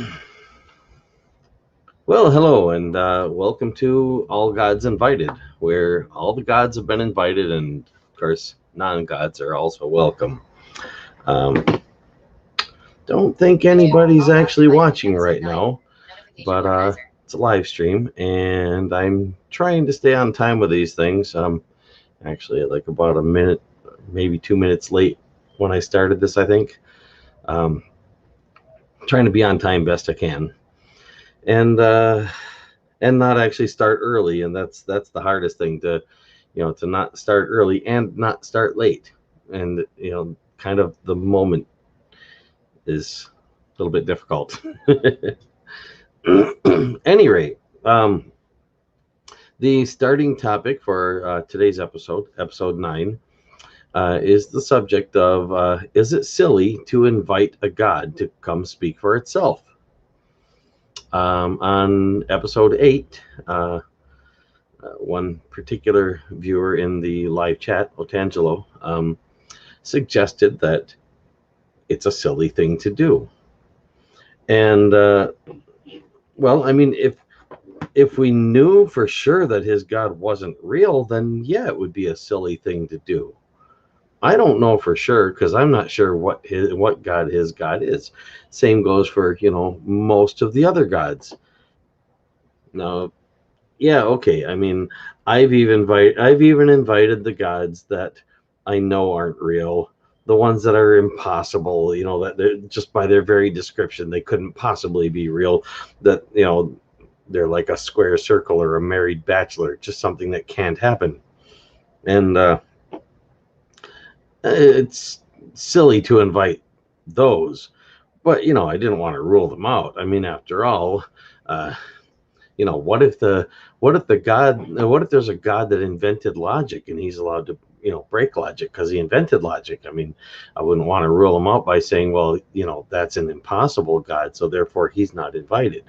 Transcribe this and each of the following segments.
Well, hello, and welcome to All Gods Invited, where all the gods have been invited, and of course, non-gods are also welcome. Um, don't think anybody's actually watching right now, but it's a live stream, and I'm trying to stay on time with these things. Actually, like about a minute, maybe 2 minutes late when I started this, I think. Trying to be on time best I can, and not actually start early, and that's the hardest thing to not start early and not start late, and kind of the moment is a little bit difficult. Any rate, the starting topic for today's episode 9, is the subject of is it silly to invite a god to come speak for itself? On episode 8, one particular viewer in the live chat, Otangelo, suggested that it's a silly thing to do. And well, I mean, if we knew for sure that his God wasn't real, then yeah, it would be a silly thing to do. I don't know for sure because I'm not sure what God his God is. Same goes for most of the other gods. Now, yeah, okay. I mean, I've even invited the gods that I know aren't real, the ones that are impossible. That they're just by their very description they couldn't possibly be real. That they're like a square circle or a married bachelor, just something that can't happen. And it's silly to invite those, but I didn't want to rule them out. I mean, after all, what if there's a god that invented logic and he's allowed to break logic because he invented logic? I mean, I wouldn't want to rule him out by saying, well, that's an impossible god, so therefore he's not invited.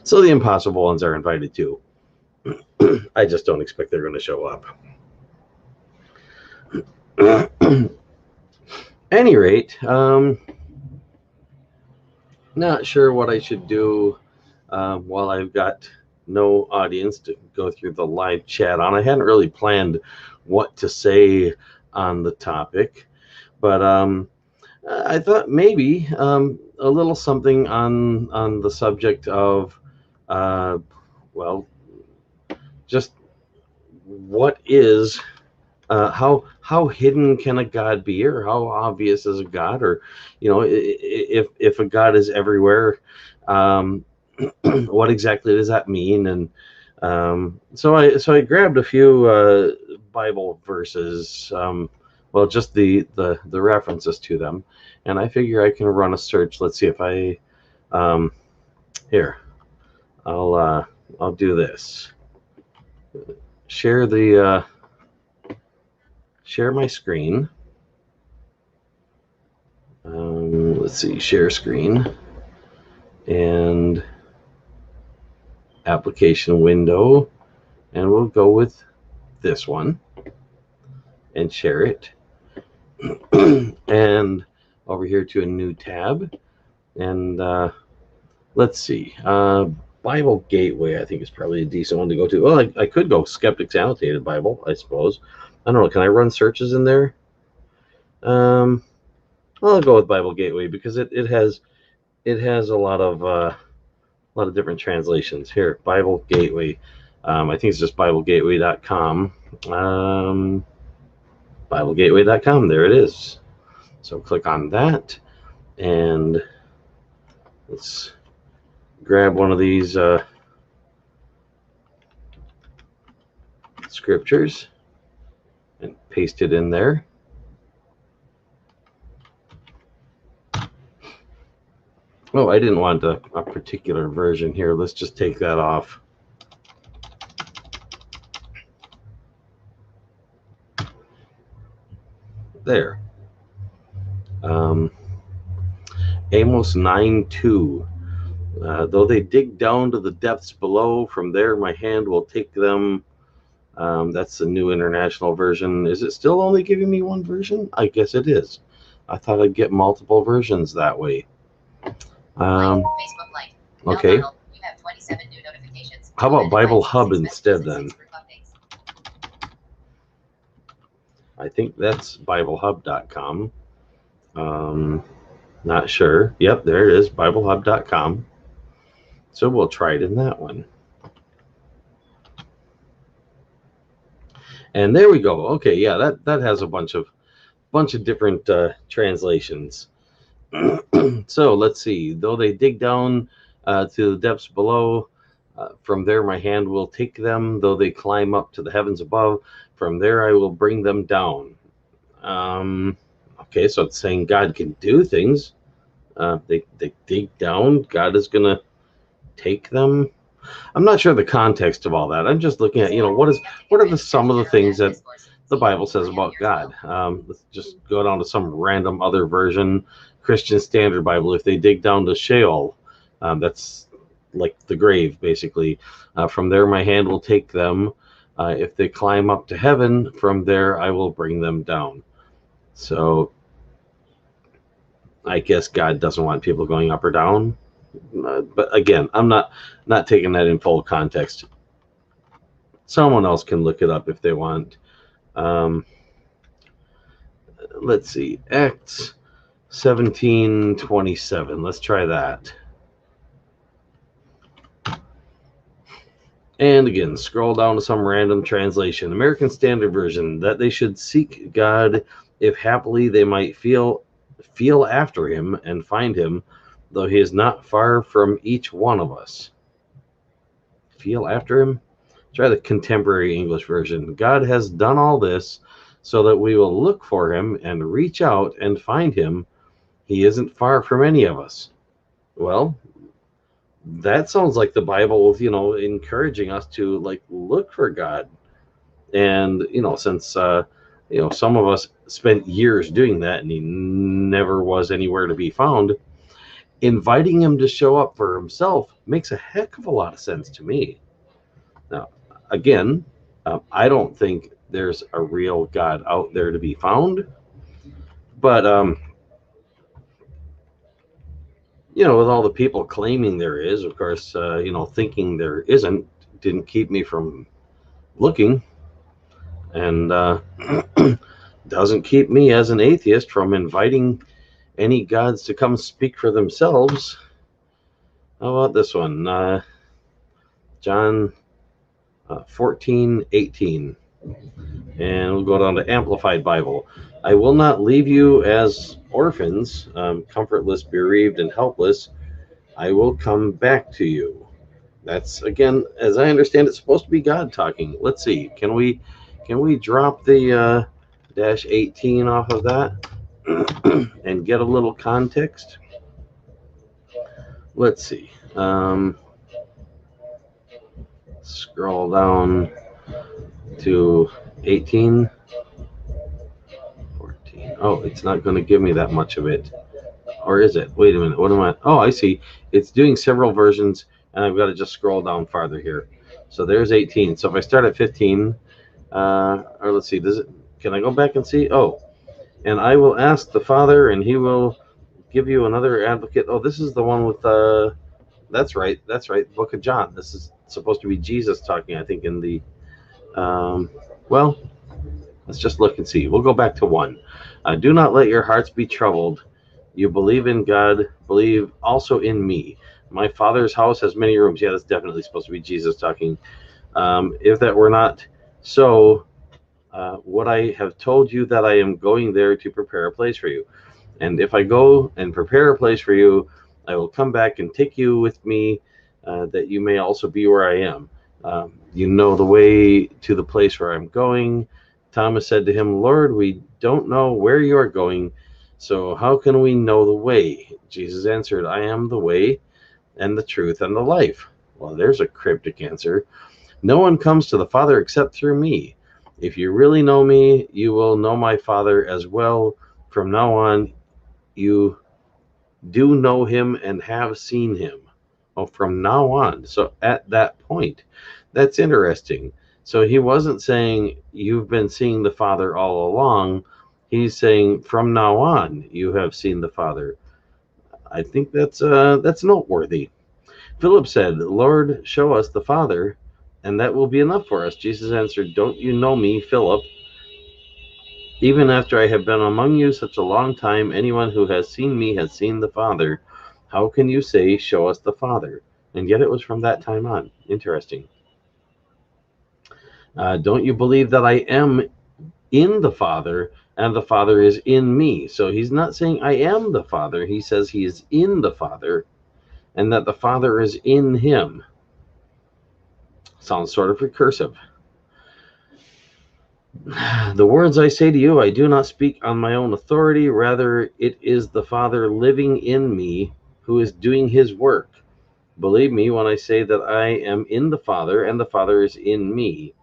So the impossible ones are invited too. I just don't expect they're going to show up. Any rate, not sure what I should do while I've got no audience to go through the live chat on. I hadn't really planned what to say on the topic, but I thought maybe a little something on the subject of well, just what is how hidden can a god be, or how obvious is a god, or if a god is everywhere, what exactly does that mean? And so I grabbed a few Bible verses, well, just the references to them, and I figure I can run a search. Let's see if I here I'll do this. Share my screen. Let's see, share screen and application window, and we'll go with this one and share it. And over here to a new tab, and let's see, Bible Gateway I think is probably a decent one to go to. Well, I could go Skeptics Annotated Bible, I suppose. I don't know, can I run searches in there? I'll go with Bible Gateway because it has a lot of different translations. Here, Bible Gateway. I think it's just BibleGateway.com. BibleGateway.com. There it is. So click on that, and let's grab one of these scriptures and paste it in there. Oh, I didn't want a particular version here. Let's just take that off. There. Amos 9:2. Though they dig down to the depths below, from there my hand will take them. That's the New International Version. Is it still only giving me one version? I guess it is. I thought I'd get multiple versions that way. Facebook Live. Okay. You have 27 new notifications. How about Bible Hub instead then? I think that's BibleHub.com. Not sure. Yep, there it is, BibleHub.com. So we'll try it in that one. And there we go. Okay, yeah, that has a bunch of different translations. So let's see. Though they dig down to the depths below, from there my hand will take them. Though they climb up to the heavens above, from there I will bring them down. Okay, so it's saying God can do things. They dig down. God is going to take them. I'm not sure the context of all that. I'm just looking at, what are some of the things that the Bible says about God. Let's just go down to some random other version, Christian Standard Bible. If they dig down to Sheol, that's like the grave, basically. From there my hand will take them. If they climb up to heaven, from there I will bring them down. So I guess God doesn't want people going up or down. But again, I'm not taking that in full context. Someone else can look it up if they want. Let's see, Acts 17:27. Let's try that. And again, scroll down to some random translation. American Standard Version, that they should seek God, if happily they might feel after him and find him, though he is not far from each one of us. Feel after him? Try the Contemporary English Version. God has done all this so that we will look for him and reach out and find him. He isn't far from any of us. Well, that sounds like the Bible, encouraging us to look for God. And, since, some of us spent years doing that and he never was anywhere to be found, inviting him to show up for himself makes a heck of a lot of sense to me. Now, again, I don't think there's a real God out there to be found, but with all the people claiming there is, of course, thinking there isn't didn't keep me from looking, and doesn't keep me as an atheist from inviting any gods to come speak for themselves. How about this one? John 14:18. And we'll go down to Amplified Bible. I will not leave you as orphans, comfortless, bereaved, and helpless. I will come back to you. That's, again, as I understand, it's supposed to be God talking. Let's see. Can we drop the -18 off of that and get a little context? Let's see. Scroll down to 18. 14. Oh, it's not going to give me that much of it. Or is it? Wait a minute. What am I? Oh, I see. It's doing several versions, and I've got to just scroll down farther here. So there's 18. So if I start at 15, or let's see, can I go back and see? Oh, and I will ask the Father, and he will give you another advocate. Oh, this is the one with that's right, Book of John. This is supposed to be Jesus talking, I think, in the well, let's just look and see. We'll go back to 1. Do not let your hearts be troubled. You believe in God, believe also in me. My Father's house has many rooms. Yeah, that's definitely supposed to be Jesus talking. If that were not so, would I have told you that I am going there to prepare a place for you? And if I go and prepare a place for you, I will come back and take you with me, that you may also be where I am. You know the way to the place where I'm going. Thomas said to him, Lord, we don't know where you are going, so how can we know the way? Jesus answered, I am the way and the truth and the life. Well, there's a cryptic answer. No one comes to the Father except through me. If you really know me, you will know my Father as well. From now on, you do know him and have seen him. Oh, from now on. So at that point, that's interesting. So he wasn't saying you've been seeing the Father all along. He's saying from now on, you have seen the Father. I think that's noteworthy. Philip said, Lord, show us the Father, and that will be enough for us. Jesus answered, Don't you know me, Philip? Even after I have been among you such a long time, anyone who has seen me has seen the Father. How can you say, show us the Father? And yet it was from that time on. Interesting. Don't you believe that I am in the Father and the Father is in me? So he's not saying I am the Father. He says he is in the Father and that the Father is in him. Sounds sort of recursive. The words I say to you, I do not speak on my own authority. Rather, it is the Father living in me who is doing his work. Believe me when I say that I am in the Father and the Father is in me,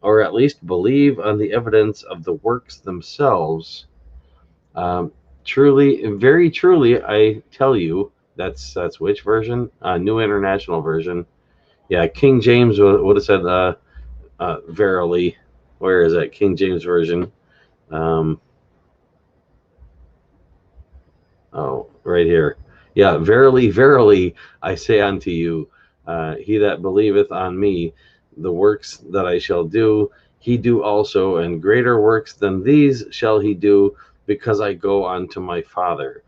or at least believe on the evidence of the works themselves. Truly, very truly, I tell you, that's which version? New International Version. Yeah, King James would have said, verily. Where is that? King James Version. Oh, right here. Yeah, verily, verily, I say unto you, he that believeth on me, the works that I shall do, he do also, and greater works than these shall he do, because I go unto my Father.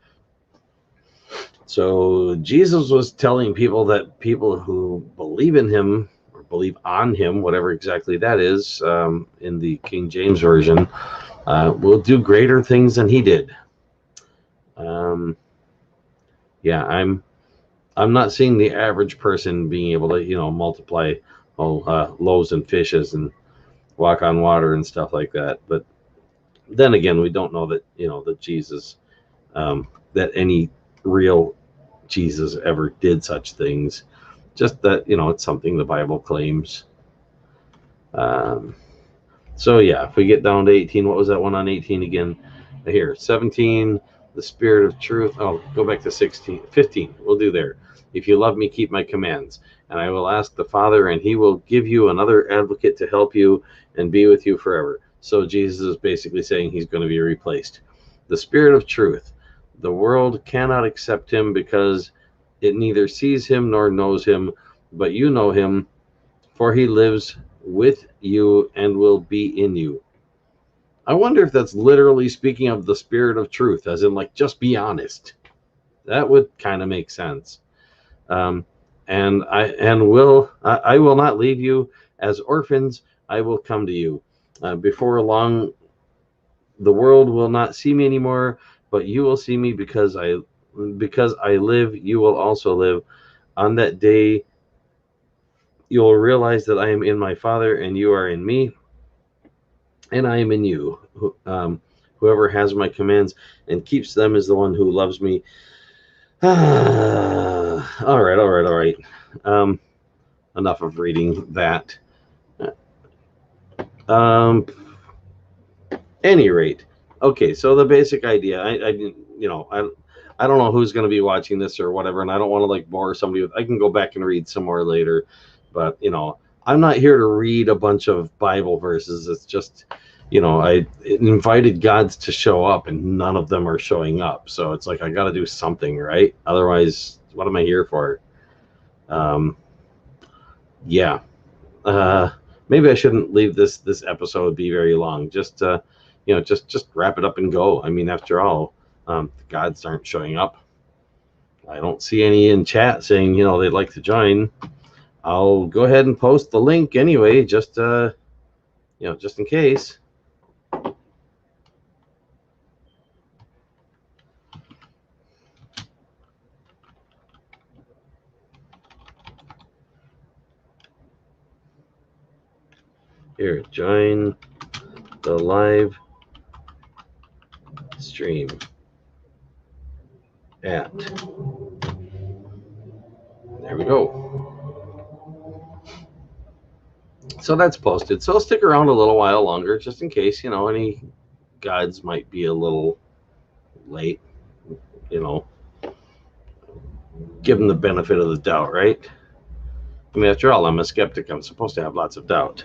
So Jesus was telling people that people who believe in him or believe on him, whatever exactly that is, in the King James Version, will do greater things than he did. Yeah, I'm not seeing the average person being able to, multiply loaves and fishes and walk on water and stuff like that. But then again, we don't know that, that Jesus, that any real Jesus ever did such things. Just that, it's something the Bible claims. So yeah, if we get down to 18, what was that one on 18 again? Here, 17, the Spirit of truth. Oh, go back to 16, 15. We'll do there. If you love me, keep my commands. And I will ask the Father, and he will give you another advocate to help you and be with you forever. So Jesus is basically saying he's going to be replaced. The Spirit of truth. The world cannot accept him because it neither sees him nor knows him, but you know him, for he lives with you and will be in you. I wonder if that's literally speaking of the Spirit of truth, as in, like, just be honest. That would kind of make sense. And I will not leave you as orphans. I will come to you. Before long, the world will not see me anymore, but you will see me because I live. You will also live. On that day, you will realize that I am in my Father, and you are in me, and I am in you. Whoever has my commands and keeps them is the one who loves me. All right. Enough of reading that. Any rate, okay. So the basic idea, I don't know who's going to be watching this or whatever, and I don't want to like bore somebody with. I can go back and read some more later, but I'm not here to read a bunch of Bible verses. It's just, I invited gods to show up, and none of them are showing up. So it's like I got to do something, right? Otherwise, what am I here for? Yeah. Maybe I shouldn't leave this episode be very long. Just just wrap it up and go. I mean, after all, the gods aren't showing up. I don't see any in chat saying they'd like to join. I'll go ahead and post the link anyway, just just in case. Here, join the live stream at. There we go. So that's posted. So I'll stick around a little while longer, just in case any gods might be a little late. Give them the benefit of the doubt, right? I mean, after all, I'm a skeptic. I'm supposed to have lots of doubt.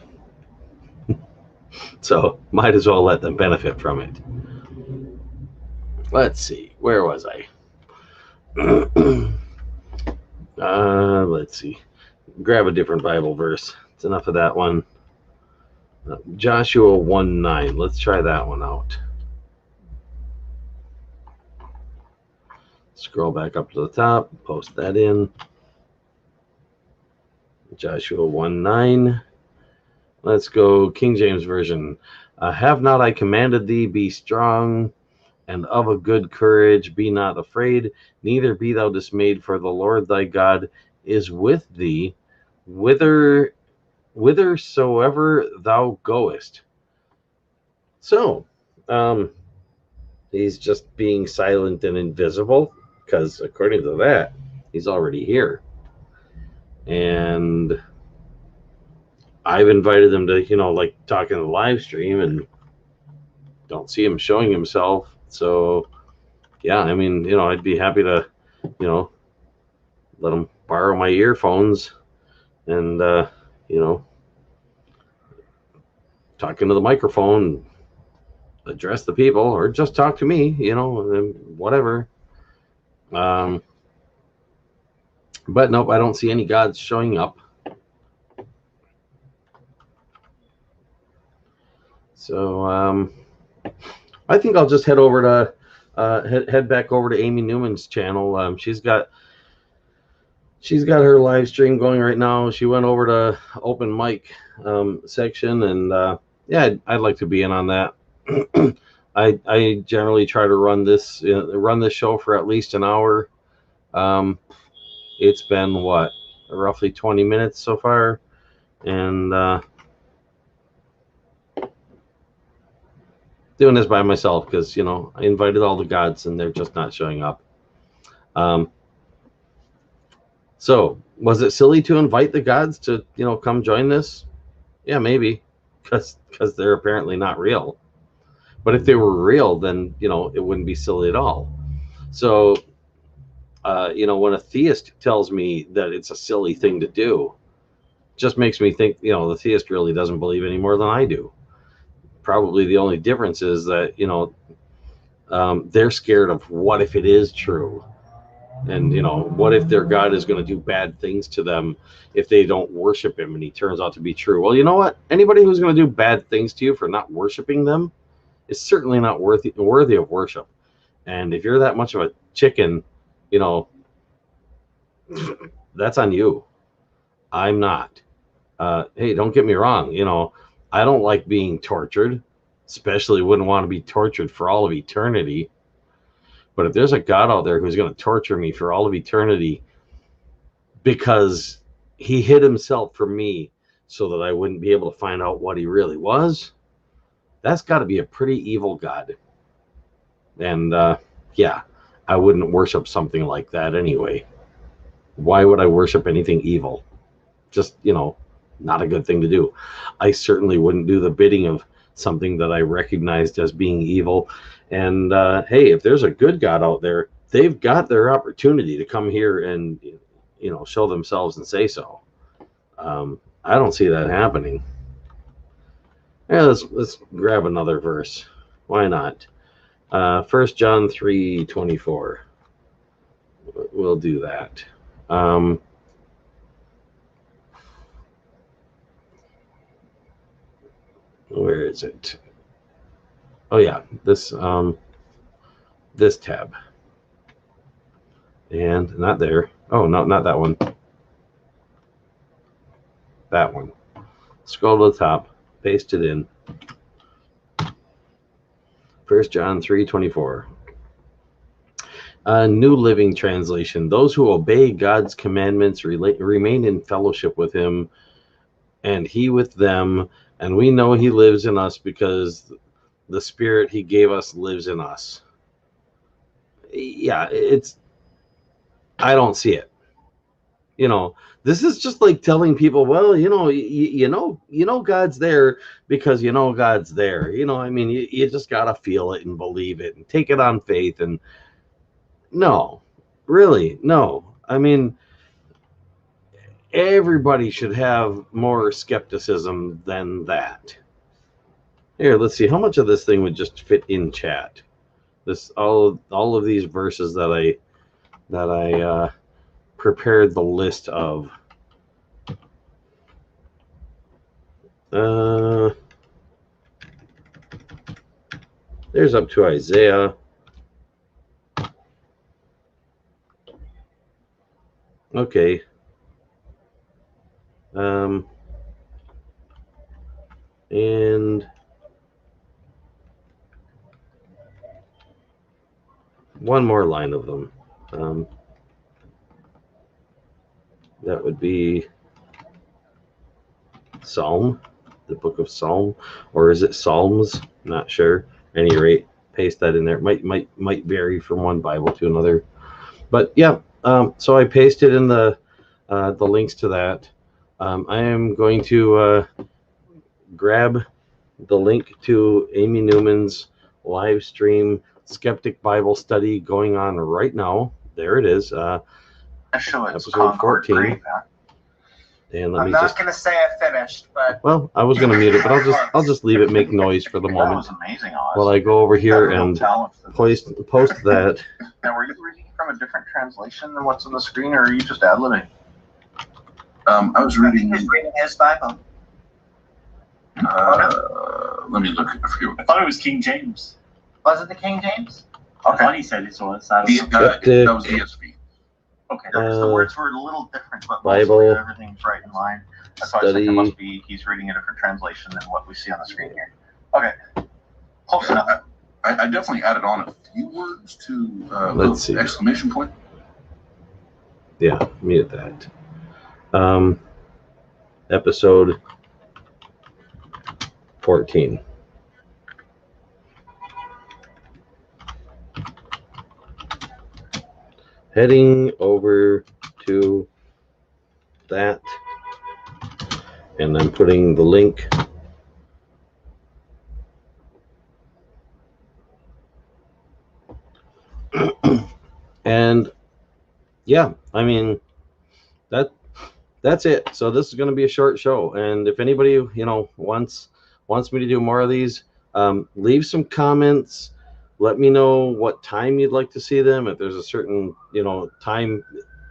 So might as well let them benefit from it. Let's see. Where was I? Let's see. Grab a different Bible verse. It's enough of that one. Joshua 1:9. Let's try that one out. Scroll back up to the top, post that in. Joshua 1:9. Let's go King James Version. Have not I commanded thee, be strong and of a good courage, be not afraid, neither be thou dismayed, for the Lord thy God is with thee, whithersoever thou goest. So, he's just being silent and invisible, because according to that, he's already here. And I've invited him to, like talking to the live stream, and don't see him showing himself. So, yeah, I mean, I'd be happy to, let him borrow my earphones and, talk into the microphone, address the people, or just talk to me, whatever. But nope, I don't see any gods showing up. So I think I'll just head over to head back over to Amy Newman's channel. She's got her live stream going right now. She went over to open mic section, and yeah, I'd like to be in on that. I generally try to run this show for at least an hour. It's been roughly 20 minutes so far, and doing this by myself because I invited all the gods and they're just not showing up. So was it silly to invite the gods to come join this? Yeah, maybe, because they're apparently not real. But if they were real, then it wouldn't be silly at all. So when a theist tells me that it's a silly thing to do, it just makes me think the theist really doesn't believe any more than I do. Probably the only difference is that they're scared of what if it is true, and what if their God is going to do bad things to them if they don't worship him and he turns out to be true. Well, you know what? Anybody who's going to do bad things to you for not worshiping them is certainly not worthy of worship. And if you're that much of a chicken, that's on you. I'm not. Hey, don't get me wrong. I don't like being tortured, especially wouldn't want to be tortured for all of eternity. But if there's a God out there who's going to torture me for all of eternity because he hid himself from me so that I wouldn't be able to find out what he really was, that's got to be a pretty evil God. And yeah, I wouldn't worship something like that anyway. Why would I worship anything evil? Just, not a good thing to do. I certainly wouldn't do the bidding of something that I recognized as being evil. And hey, if there's a good God out there, they've got their opportunity to come here and show themselves and say so. I don't see that happening. Yeah, let's grab another verse. Why not? 1 John 3:24. We'll do that. Where is it? Oh yeah, this tab. And not there. Oh no, not that one. That one. Scroll to the top, paste it in. 1 John 3:24. New Living Translation. Those who obey God's commandments remain in fellowship with him, and he with them. And we know he lives in us because the Spirit he gave us lives in us. Yeah, I don't see it. This is just like telling people, well, God's there because God's there. I mean, you just gotta feel it and believe it and take it on faith. And no, really, no. I mean, everybody should have more skepticism than that. Here, let's see how much of this thing would just fit in chat. All of these verses that that I prepared the list of. There's up to Isaiah. Okay. And one more line of them. That would be Psalm, the book of Psalm, or is it Psalms? Not sure. At any rate, paste that in there. Might vary from one Bible to another, but yeah. So I pasted in the links to that. I am going to grab the link to Amy Newman's live stream Skeptic Bible study going on right now. There it is. Episode 14. And I'm not going to say I finished, but well, I was going to mute it, but I'll just leave it make noise for the moment. That was amazing, Oz. While I go over here and post that. Now, were you reading from a different translation than what's on the screen, or are you just ad-libbing? I was reading. He was reading his Bible. Let me look. I thought it was King James. Was it the King James? I thought he said it was. That was ESV. Okay, the words were a little different, but Bible mostly everything's right in line. That's why I think it must be he's reading a different translation than what we see on the screen here. Okay, close enough. I definitely added on a few words to Let's see. Exclamation point. Yeah, mute that. Episode 14. Heading over to that, and I'm putting the link and yeah, I mean that's it. So this is going to be a short show, and if anybody wants me to do more of these, leave some comments. Let me know what time you'd like to see them. If there's a certain time,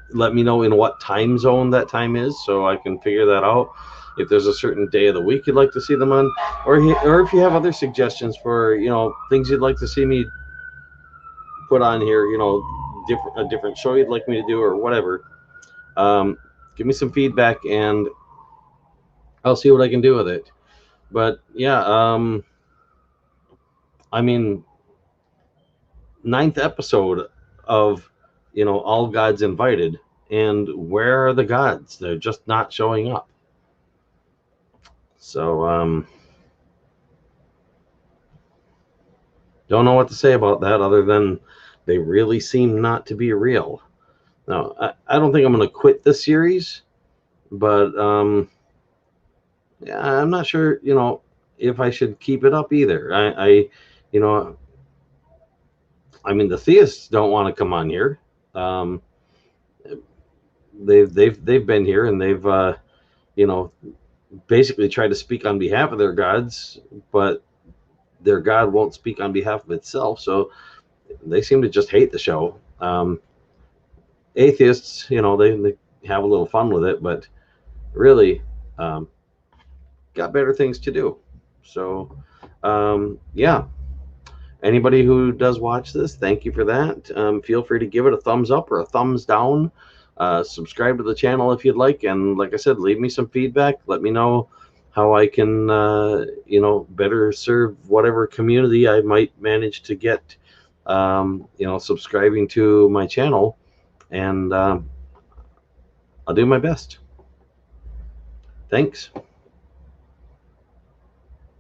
let me know in what time zone that time is, so I can figure that out. If there's a certain day of the week you'd like to see them on, or if you have other suggestions for things you'd like to see me put on here, a different show you'd like me to do or whatever, give me some feedback and I'll see what I can do with it. But yeah, I mean, 9th episode of All Gods Invited, and where are the gods? They're just not showing up. So don't know what to say about that other than they really seem not to be real. Now, I don't think I'm going to quit this series, but yeah, I'm not sure if I should keep it up either. I mean, the theists don't want to come on here. They've been here and they've basically tried to speak on behalf of their gods, but their God won't speak on behalf of itself. So they seem to just hate the show. Atheists, they have a little fun with it, but really got better things to do. So yeah. Anybody who does watch this, thank you for that. Feel free to give it a thumbs up or a thumbs down. Subscribe to the channel if you'd like. And like I said, leave me some feedback. Let me know how I can, better serve whatever community I might manage to get, subscribing to my channel. And I'll do my best. Thanks.